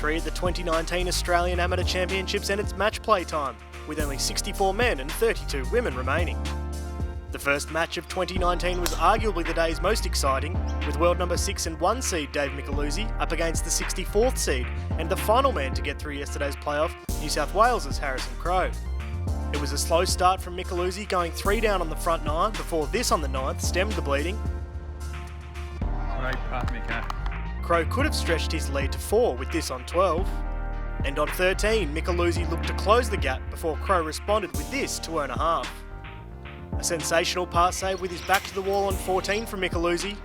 3 at the 2019 Australian Amateur Championships and it's match play time, with only 64 men and 32 women remaining. The first match of 2019 was arguably the day's most exciting, with world number 6 and 1 seed Dave Michele up against the 64th seed and the final man to get through yesterday's playoff, New South Wales' Harrison Crowe. It was a slow start from Michele, going 3 down on the front 9 before this on the 9th stemmed the bleeding. Great putt, Michele. Crowe could have stretched his lead to 4 with this on 12. And on 13, Michele looked to close the gap before Crowe responded with this to earn a half. A sensational par save with his back to the wall on 14 from Michele.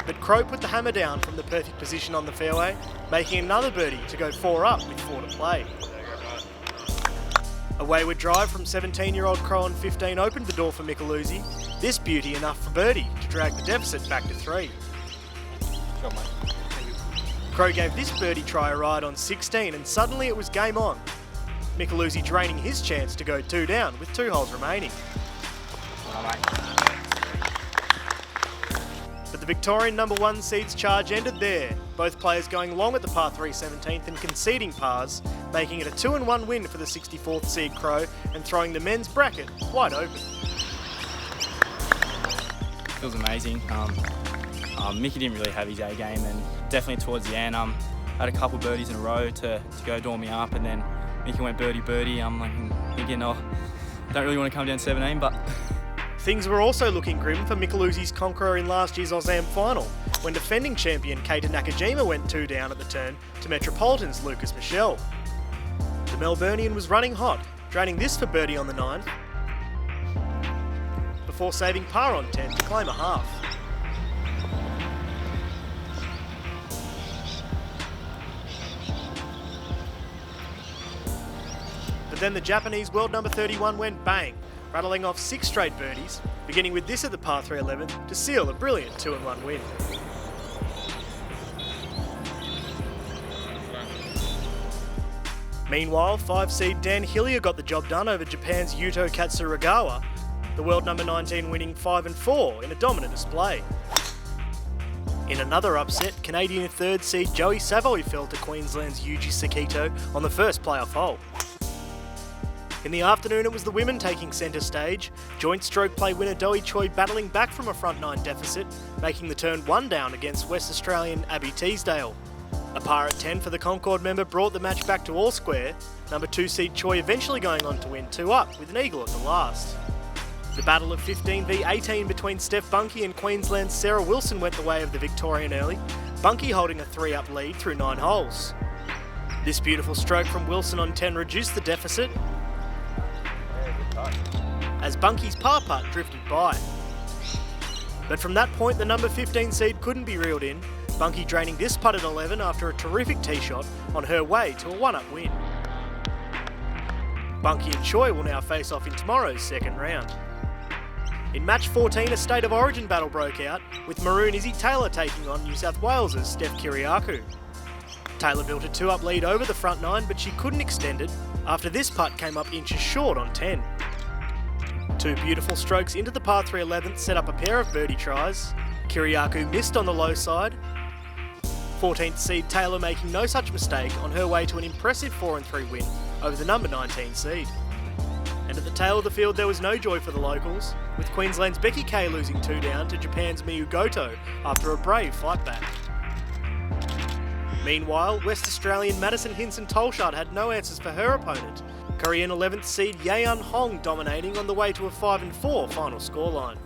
But Crowe put the hammer down from the perfect position on the fairway, making another birdie to go 4 up with 4 to play. A wayward drive from 17-year-old Crowe on 15 opened the door for Michele. This beauty enough for birdie to drag the deficit back to 3. Crowe gave this birdie try a ride on 16 and suddenly it was game on. Michele draining his chance to go 2 down with 2 holes remaining. But the Victorian number 1 seed's charge ended there, both players going long at the par 3 17th and conceding pars, making it a 2-1 win for the 64th seed Crowe and throwing the men's bracket wide open. Feels amazing. Mickey didn't really have his A game and definitely towards the end had a couple birdies in a row to go door me up and then Mickey went birdie. I'm like thinking, oh, don't really want to come down 17, but... Things were also looking grim for Michele's conqueror in last year's Aussam final, when defending champion Nakajima went 2 down at the turn to Metropolitan's Michele. The Melburnian was running hot, draining this for birdie on the 9th, before saving par on 10 to claim a half. But then the Japanese world number 31 went bang, rattling off 6 straight birdies, beginning with this at the par 3 11th to seal a brilliant 2-1 win. Meanwhile, 5 seed Dan Hillier got the job done over Japan's Yuto Katsuragawa, the world number 19 winning 5 and 4 in a dominant display. In another upset, Canadian 3rd seed Joey Savoy fell to Queensland's Yuji Sakito on the first playoff hole. In the afternoon, it was the women taking centre stage, joint stroke play winner Choi battling back from a front 9 deficit, making the turn 1 down against West Australian Abby Teasdale. A par at 10 for the Concord member brought the match back to all square, number 2 seed Choi eventually going on to win 2 up with an eagle at the last. The battle of 15 v 18 between Steph Bunky and Queensland's Sarah Wilson went the way of the Victorian early, Bunky holding a 3-up lead through 9 holes. This beautiful stroke from Wilson on 10 reduced the deficit, as Bunky's par putt drifted by. But from that point, the number 15 seed couldn't be reeled in, Bunky draining this putt at 11 after a terrific tee shot on her way to a 1-up win. Bunky and Choi will now face off in tomorrow's second round. In match 14, a state of origin battle broke out, with Maroon Izzy Taylor taking on New South Wales' Steph Kiriakou. Taylor built a 2-up lead over the front 9, but she couldn't extend it after this putt came up inches short on 10. 2 beautiful strokes into the par 3 11th set up a pair of birdie tries. Kiriakou missed on the low side. 14th seed Taylor making no such mistake on her way to an impressive 4-3 win over the number 19 seed. And at the tail of the field there was no joy for the locals, with Queensland's Becky Kay losing 2 down to Japan's Miyu Goto after a brave fight back. Meanwhile, West Australian Madison Hinson Tolshard had no answers for her opponent, Korean 11th seed Yeon Hong dominating on the way to a 5-4 final scoreline.